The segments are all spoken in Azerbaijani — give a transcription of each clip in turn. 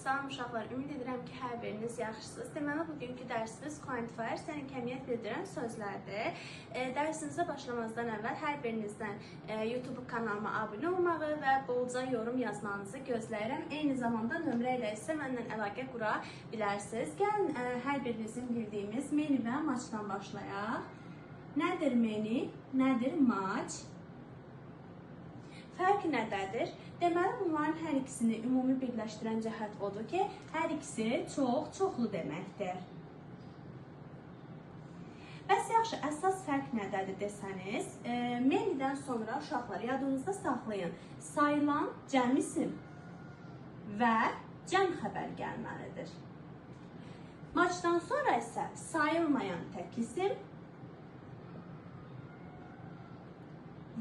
Salam uşaqlar, ümid edirəm ki, hər biriniz yaxşısınız. Deməli, bugünkü dərsimiz quantifier, səni kəmiyyət bildirən sözlərdir. Dərsimizə başlamazdan əvvəl hər birinizdən YouTube kanalıma abunə olmağı və bolca yorum yazmanızı gözləyirəm. Eyni zamanda nömrə ilə isə mənlə əlaqə qura bilərsiniz. Gəlin, hər birinizin bildiyimiz meni və maçdan başlayaq. Nədir meni? Nədir maç? Fərq nədədir? Deməli, bunların hər ikisini ümumi birləşdirən cəhət odur ki, hər ikisi çoxlu deməkdir. Bəs yaxşı, əsas fərq nədədir desəniz, menidən sonra uşaqlar yadınızda saxlayın, sayılan cəm isim və cəm xəbər gəlməlidir. Maçdan sonra isə sayılmayan tək isim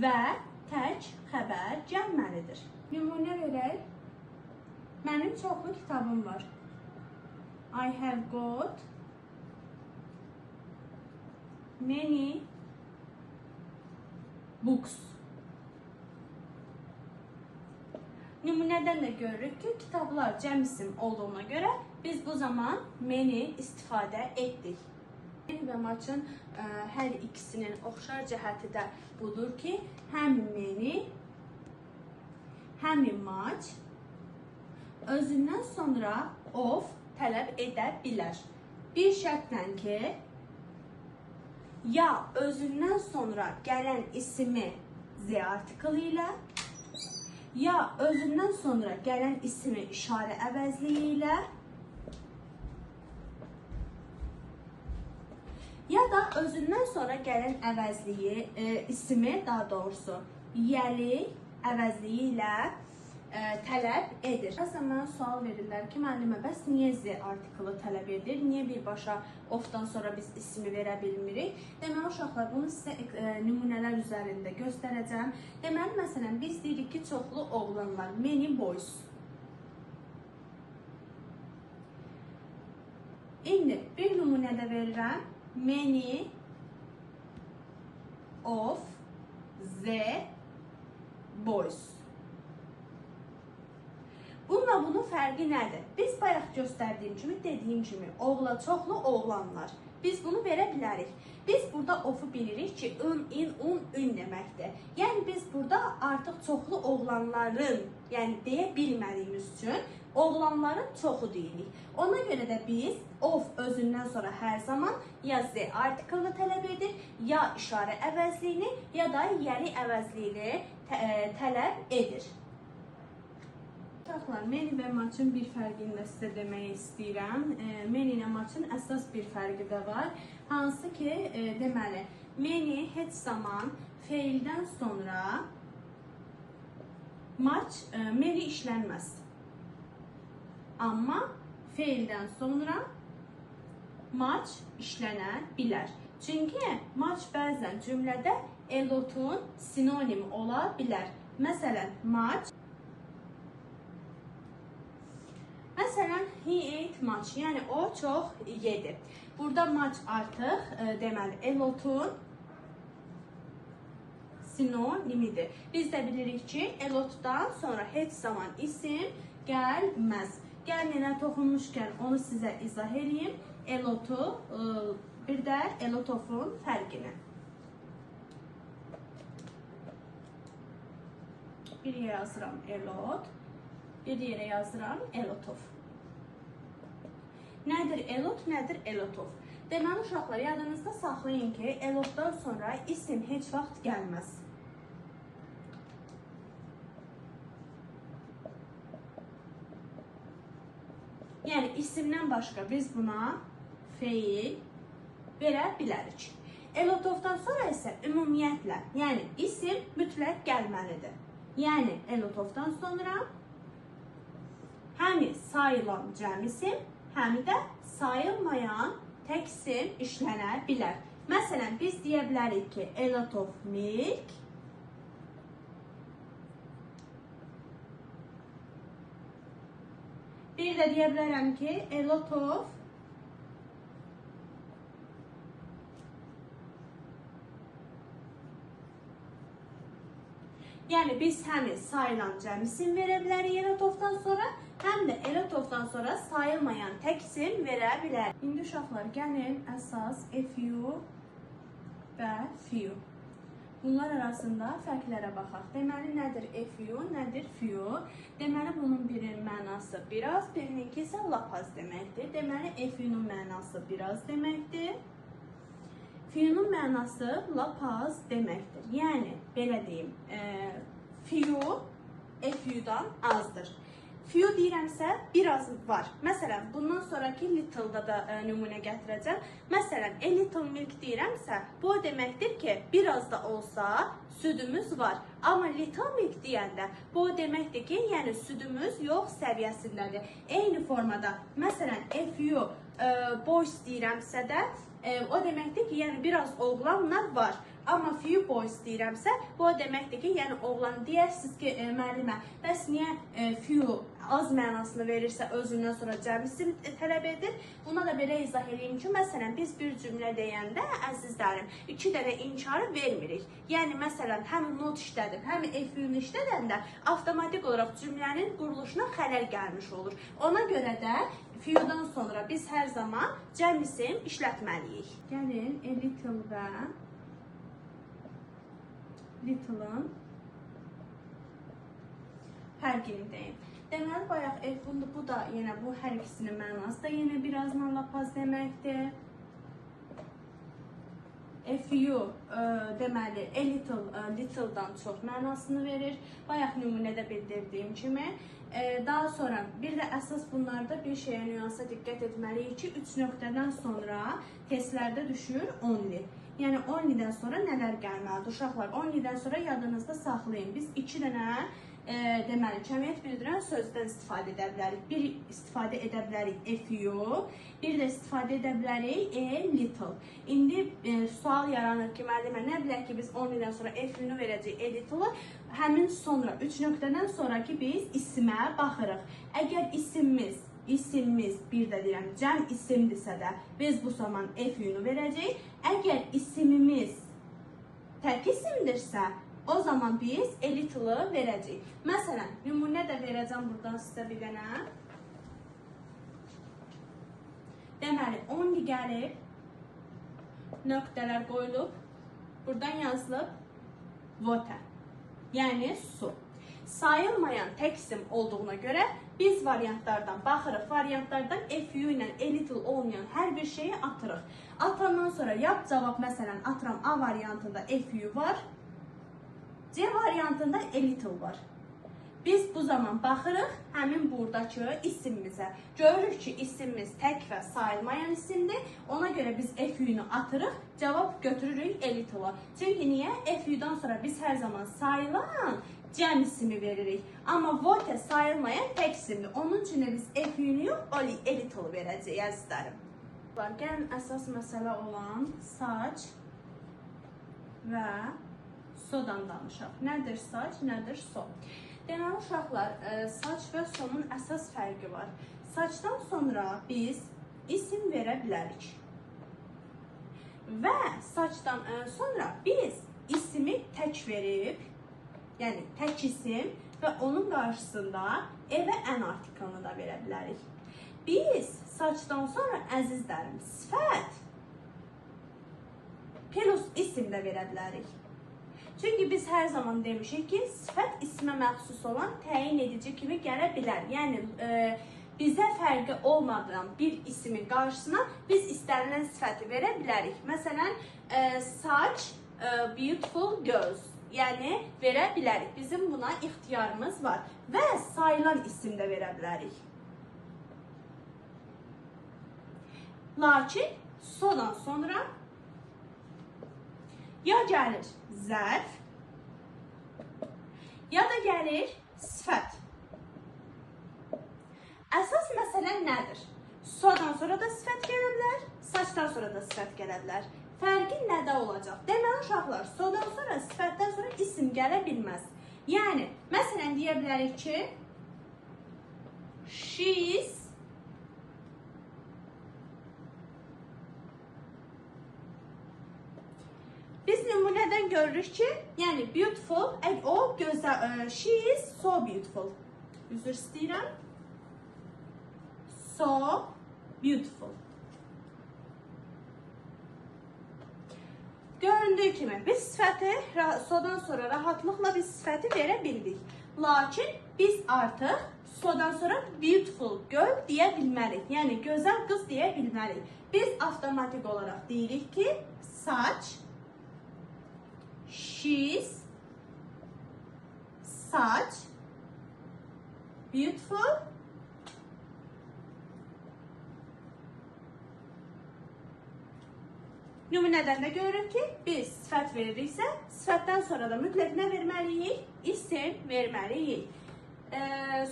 və tək xəbər gəlməlidir. Nümunə verək. Mənim çoxlu kitabım var. I have got many books. Nümunədən də görürük ki, kitablar cəm isim olduğuna görə biz bu zaman many istifadə etdik. Meni və maçın hər ikisinin oxşar cəhəti də budur ki, həm meni, həm maç özündən sonra of tələb edə bilər. Bir şərtlə ki, ya özündən sonra gələn ismi z article ilə, ya özündən sonra gələn ismi işarə əvəzliyi ilə, ya da özündən sonra gələn əvəzliyi, ismi daha doğrusu, yəli əvəzliyi ilə tələb edir. Bəzən mənə sual verirlər ki, müəllimə, bəs niyə z artiklı tələb edir? Niyə birbaşa ofdan sonra biz ismi verə bilmirik? Deməli, uşaqlar, bunu sizə nümunələr üzərində göstərəcəm. Deməli, məsələn, biz deyirik ki, çoxlu oğlanlar, many boys. İndi bir nümunədə verirəm. Many of the boys. Bununla bunun fərqi nədir? Biz bayaq göstərdiyim kimi, dediyim kimi, çoxlu oğlanlar. Biz bunu verə bilərik. Biz burada of'u bilirik ki, in, ün deməkdir. Yəni biz burada artıq çoxlu oğlanların, yəni deyə bilmədiyimiz üçün oğlanların çoxu deyirik. Ona görə də biz of özündən sonra hər zaman ya z artiklını tələb edir, ya işarə əvəzliyini, ya da yəli əvəzliyini tələb edir. Uşaqlar, meni və maçın bir fərqini də sizə demək istəyirəm. Meni ilə maçın əsas bir fərqi də var. Hansı ki, deməli, meni heç zaman feildən sonra maç, meni işlənməz. Amma feildən sonra maç işlənə bilər. Çünki maç bəzən cümlədə elotun sinonimi ola bilər. Məsələn, maç. Məsələn, he ate much, yəni o çox yedi. Burada maç artıq, deməli, elotun sinonimidir. Biz də bilirik ki, elotdan sonra heç zaman isim gəlməz. Gəlin, yenə toxunmuşkən onu sizə izah edeyim. Elotu, bir də elotofun fərqini. Bir yerə yazıram elot, bir yerə yazıram elotof. Nədir elot, nədir elotof? Deməli, uşaqlar, yadınızda saxlayın ki, elotdan sonra isim heç vaxt gəlməz. Yəni, isimdən başqa biz buna feil verə bilərik. Elotofdan sonra isə ümumiyyətlə, yəni isim mütləq gəlməlidir. Yəni, elotofdan sonra həmi sayılan cəm isim, həmi də sayılmayan tək isim işlənə bilər. Məsələn, biz deyə bilərik ki, a lot of milk, bir də deyə bilərəm ki, a lot of Yəni biz həm sayılan cəm isim verə bilərik elatofdan sonra, həm də elatofdan sonra sonra sayılmayan tək isim verə bilər. İndi uşaqlar, gəlin əsas few və few. Bunlar arasında fərqlərə baxaq. Deməli, nədir few, nədir few? Deməli, bunun birinin mənası biraz, birininki isə lap az deməkdir. Deməli, few'nun mənası biraz deməkdir. Few'nun mənası lap az deməkdir. Yəni, belə deyim, few few'dan azdır. Few deyirəmsə, biraz var. Məsələn, bundan sonraki little-da da nümunə gətirəcəm. Məsələn, a little milk deyirəmsə, bu o deməkdir ki, biraz da olsa südümüz var. Amma little milk deyəndə, bu o deməkdir ki, yəni südümüz yox səviyyəsindədir. Eyni formada, məsələn, a few boys deyirəmsə də, o deməkdir ki, yəni biraz oğlanlar var. Amma few boys deyirəmsə, bu o deməkdir ki, yəni oğlan deyərsiniz ki, müəllimə, bəs niyə few az mənasını verirsə özündən sonra cəm isim tələb edir? Buna da belə izah edeyim ki, məsələn, biz bir cümlə deyəndə, əzizlərim, 2 dənə inkarı vermirik. Yəni, məsələn, həm not işlədim, həm few-nu işlədəndə avtomatik olaraq cümlənin quruluşuna xələl gəlmiş olur. Ona görə də few-dan sonra biz hər zaman cəm isim işlətməliyik. Gəlin, a little və little-ın fərqini deyim. Deməli, bayaq bu da yenə bu hər ikisinin mənası da yenə birazdan lap az deməkdir. Few deməli, a little-dan çox mənasını verir. Bayaq nümunədə bildirdiyim kimi. Daha sonra bir də əsas bunlarda bir şeyə nüansa diqqət etməliyik ki, 3 nöqtədən sonra testlərdə düşür only. Yəni, only'dən sonra nələr gəlməlidir? Uşaqlar, only'dən sonra yadınızda saxlayın. Biz 2 dənə deməli, kəmiyyət bildirən sözdən istifadə edə bilərik. Bir istifadə edə bilərik few, bir də istifadə edə bilərik a little. İndi sual yaranır ki, müəllimə, nə bilək ki, biz only'dən sonra few-nu verəcəyik a little-ı, həmin sonra 3 nöqtədən sonraki biz isimə baxırıq. Əgər isimimiz bir də deyirəm, cəm isimdirsə də biz bu zaman few-nu verəcəyik. Əgər isimimiz tək isimdirsə, o zaman biz a little-ı verəcəyik. Məsələn, nümunə də verəcəm buradan sizə bir dənə. Deməli, only gəlib, nöqtələr qoyulub, buradan yazılıb water, yəni su. Sayılmayan tək isim olduğuna görə biz variantlardan baxırıq. Variantlardan few ilə a little olmayan hər bir şeyi atırıq. Atandan sonra yap cavab, məsələn, atıram A variantında few var, C variantında a little var. Biz bu zaman baxırıq həmin buradakı isimimizə. Görürük ki, isimimiz tək və sayılmayan isimdir. Ona görə biz few-nu atırıq, cavab götürürük a little-a. Çünki niyə? Few-dan sonra biz hər zaman sayılan cəm isimi veririk. Amma water sayılmayan tək isimdir. Onun üçün də biz few-nu yox, a little verəcəyik, əzizlərim. Gəlin əsas məsələ olan saç və sodan danışaq. Nədir saç, nədir so? Deməli, uşaqlar, saç və sonun əsas fərqi var. Saçdan sonra biz isim verə bilərik. Və saçdan sonra biz isimi tək verib, yəni tək isim və onun qarşısında və ən artiklını da verə bilərik. Biz saçdan sonra, əzizlərim, sifət plus isim də verə bilərik. Çünki biz hər zaman demişik ki, sifət ismə məxsus olan təyin edici kimi gələ bilər. Yəni, bizə fərqi olmadan bir isimin qarşısına biz istənilən sifəti verə bilərik. Məsələn, saç, beautiful girls, yəni verə bilərik. Bizim buna ixtiyarımız var və sayılan isim də verə bilərik. Lakin sodan sonra ya gəlir zərf, ya da gəlir sifət. Əsas məsələ nədir? Sodan sonra da sifət gələ bilər, saçdan sonra da sifət gələ bilər. Fərqi nədə olacaq? Deməli, uşaqlar, sodan sonra, sifətdən sonra isim gələ bilməz. Yəni, məsələn, deyə bilərik ki, she is biz nümunədən görürük ki, yəni beautiful, o gözəl, she is so beautiful. Üzr istəyirəm. So beautiful. Göründüyü kimi biz sifəti sodan sonra rahatlıqla biz sifəti verə bildik. Lakin biz artıq sodan sonra beautiful girl deyə bilmərik. Yəni gözəl qız deyə bilmərik. Biz avtomatik olaraq deyirik ki, such, she's such beautiful nümunədən də görürük ki, biz sifət veririksə, sifətdən sonra da mütləq nə verməliyik? İsim verməliyik.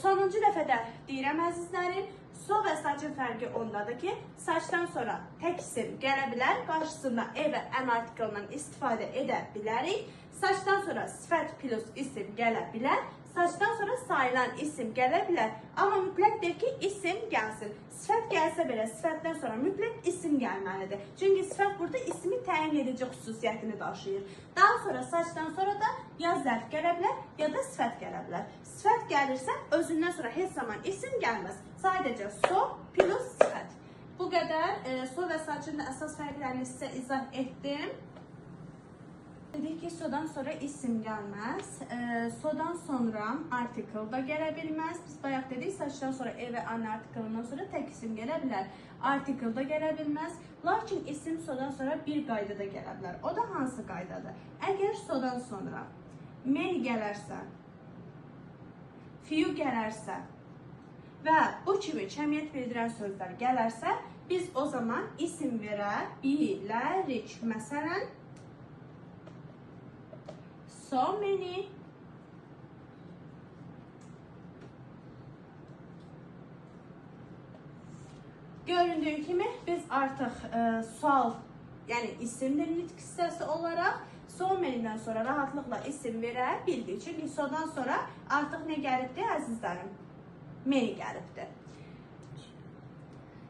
Sonuncu dəfədə deyirəm əzizlərim, so və saçın fərqi ondadır ki, saçdan sonra tək isim gələ bilər, qarşısında e və ən artiklından istifadə edə bilərik. Saçdan sonra sifət plus isim gələ bilər, saçdan sonra sayılan isim gələ bilər. Amma mütləqdir ki, isim gəlsin. Sifət gəlsə belə, sifətdən sonra mütləq isim gəlməlidir. Çünki sifət burada ismi təyin edici xüsusiyyətini daşıyır. Daha sonra saçdan sonra da ya zərf gələ bilər, ya da sifət gələ bilər. Sifət gəlirsə, özündən sonra heç zaman isim gəlməz. Sadəcə so plus sifət. Bu qədər so və saçın əsas fərqlərini sizə izah etdim. Dedik ki, sodan sonra isim gəlməz, sodan sonra article da gələ bilməz. Biz bayaq dedik, saçdan sonra e və an artiklından sonra tək isim gələ bilər. Article da gələ bilməz, lakin isim sodan sonra bir qaydada gələ bilər. O da hansı qaydadır? Əgər sodan sonra many gələrsə, few gələrsə və bu kimi cəmiyyət bildirən sözlər gələrsə, biz o zaman isim verə bilərik. Məsələn, so many, göründüyü kimi biz artıq sual, yəni isimdir nitq hissəsi olaraq so many'dən sonra rahatlıqla isim verə bildik. Çünki sodan sonra artıq nə gəlibdir əzizlərim? Many gəlibdir.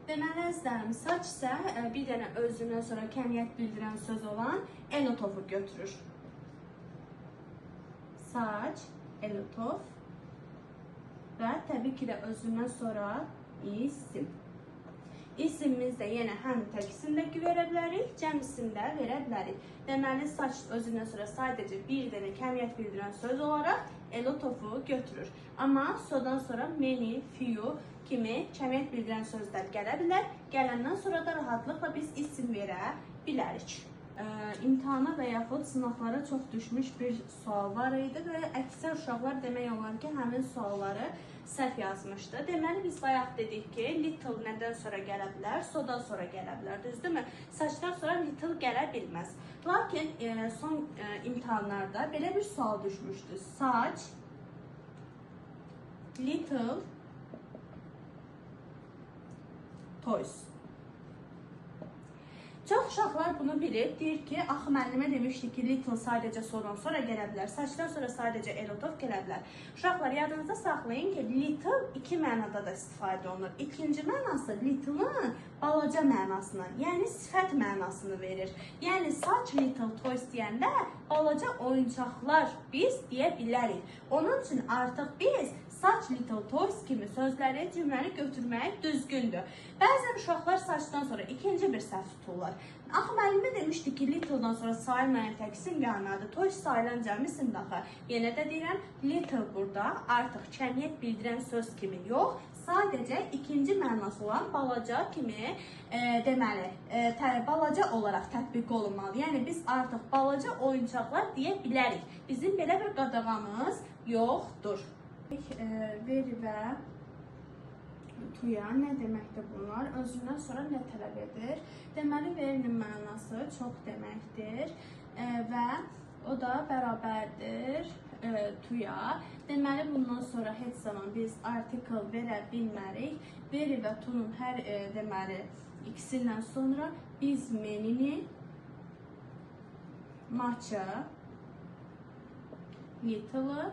Deməli əzizlərim, saç isə bir dənə özündən sonra kəmiyyət bildirən söz olan a lot of-u götürür. Saç, a lot of və təbii ki də özündən sonra isim. İsimimiz də yenə həm tək isimdəki verə bilərik, cəm isimdə verə bilərik. Deməli, saç özündən sonra sadəcə bir dənə kəmiyyət bildirən söz olaraq a lot of-u götürür. Amma sodan sonra many, few kimi kəmiyyət bildirən sözlər gələ bilər. Gələndən sonra da rahatlıqla biz isim verə bilərik. İmtahana və yaxud sınavlara çox düşmüş bir sual var idi və əksər uşaqlar demək olar ki, həmin sualları səhv yazmışdı. Deməli, biz bayaq dedik ki, little nədən sonra gələ bilər, sodan sonra gələ bilər, düzdürmü? Saçdan sonra little gələ bilməz. Lakin son imtahanlarda belə bir sual düşmüşdü. Saç, little, toys. Çox uşaqlar bunu bilir, deyir ki, axı müəllimə demişdi ki, little sadəcə sodan sonra gələ bilər, saçdan sonra sadəcə a lot of gələ bilər. Uşaqlar, yadınızda saxlayın ki, little iki mənada da istifadə olunur. İkinci mənası little'ın balaca mənasını, yəni sifət mənasını verir. Yəni, saç little toys deyəndə balaca oyuncaqlar biz deyə bilərik. Onun üçün artıq biz saç little toys kimi sözləri, cümləni götürmək düzgündür. Bəzən uşaqlar saçdan sonra ikinci bir səhv tuturlar. Axı müəllimə demişdi ki, little'dan sonra sayılmayan tək isim gəlməlidir. Toys sayılan cəm isimdir axı. Yenə də deyirəm, little burada artıq kəmiyyət bildirən söz kimi yox, sadəcə ikinci mənası olan balaca kimi deməli, balaca olaraq tətbiq olunmalı. Yəni biz artıq balaca oyuncaqlar deyə bilərik. Bizim belə bir qadağamız yoxdur. Veri və tuya nə deməkdir bunlar? Özündən sonra nə tələb edir? Deməli, verinin mənası çox deməkdir və o da bərabərdir tuya. Deməli, bundan sonra heç zaman biz article verə bilmərik. Veri və tunun hər deməli ikisindən sonra biz menini, maçı, little'ı,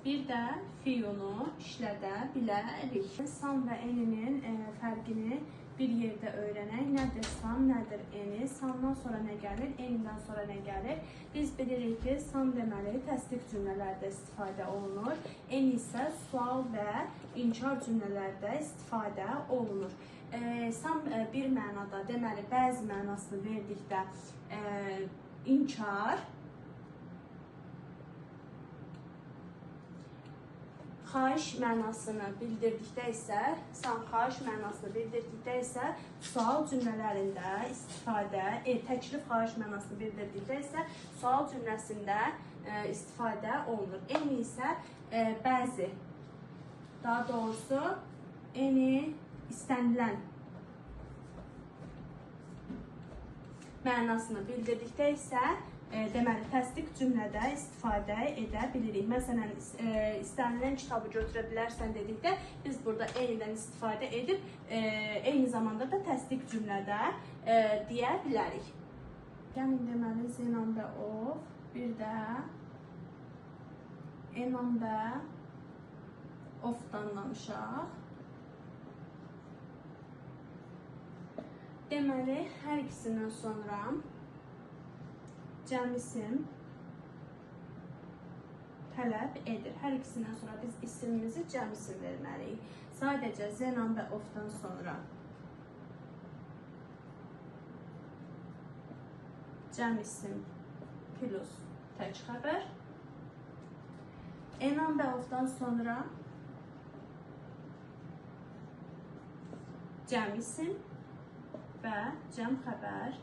bir də fiyunu işlədə bilərik. Sam və eninin fərqini bir yerdə öyrənək. Nədir sam, nədir eni? Samdan sonra nə gəlir? Enidən sonra nə gəlir? Biz bilirik ki, sam deməli təsdiq cümlələrdə istifadə olunur. En isə sual və inkar cümlələrdə istifadə olunur. Sam bir mənada, deməli bəzi mənasını verdikdə inkar, xahiş mənasını bildirdikdə isə, xahiş mənasını bildirdikdə isə sual cümlələrində istifadə, təklif xahiş mənasını bildirdikdə isə sual cümləsində istifadə olunur. Eni isə bəzi, daha doğrusu eni istənilən mənasını bildirdikdə isə deməli, təsdiq cümlədə istifadə edə bilirik. Məsələn, istənilən kitabı götürə bilərsən dedikdə, biz burada eynidən istifadə edib, eyni zamanda da təsdiq cümlədə deyə bilərik. Yəni, deməli, zenan və of, bir də enan və ofdan danışaq. Deməli, hər ikisindən sonra cəm isim tələb edir. Hər ikisindən sonra biz isimimizi cəm isim verməliyik. Sadəcə zenan və ofdan sonra cəm isim plus tək xəbər. Enan və ofdan sonra cəm isim və cəm xəbər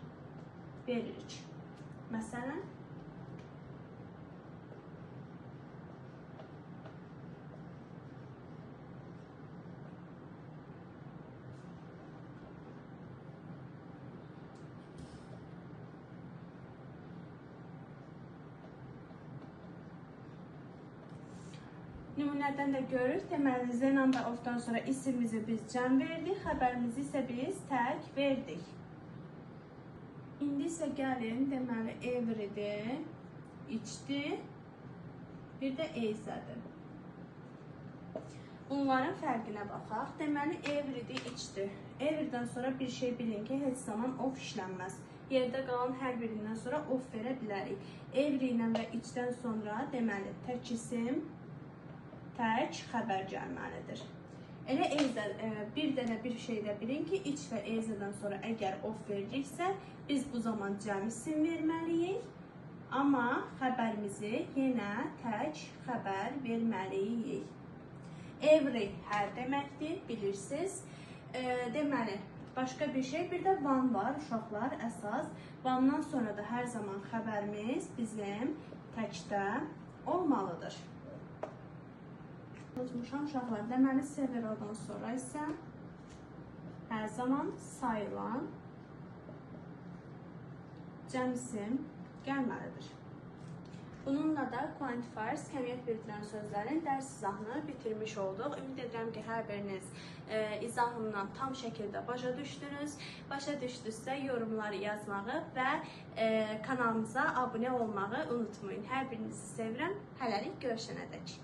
veririk. Məsələn, nümunədən də görürük. Deməli, zenan və ofdan sonra isimimizi biz cəm verdik, xəbərimizi isə biz tək verdik. İndi isə gəlin, deməli, everydir, içdi, bir də eyzədir. Bunların fərqinə baxaq. Deməli, everydir, içdi. Everydən sonra bir şey bilin ki, heç zaman of işlənməz. Yerdə qalan hər birindən sonra of verə bilərik. Every ilə və içdən sonra, deməli, tək isim, tək xəbər gəlməlidir. Elə bir dənə bir şey də bilin ki, iç və eyzədən sonra əgər of veririksə, biz bu zaman cəm isim verməliyik. Amma xəbərimizi yenə tək xəbər verməliyik. Every hər deməkdir, bilirsiniz. Deməli, başqa bir şey, bir də van var, uşaqlar əsas. Vandan sonra da hər zaman xəbərimiz bizim təkdə olmalıdır. Unutmuşam uşaqlar, deməli severodan sonra isə hər zaman sayılan cəm isim gəlməlidir. Bununla da quantifiers, kəmiyyət bildirən sözlərin dərs izahını bitirmiş olduq. Ümid edirəm ki, hər biriniz izahından tam şəkildə başa düşdünüz. Başa düşdünüzsə yorumları yazmağı və kanalımıza abunə olmağı unutmayın. Hər birinizi sevirəm. Hələlik görüşənədək.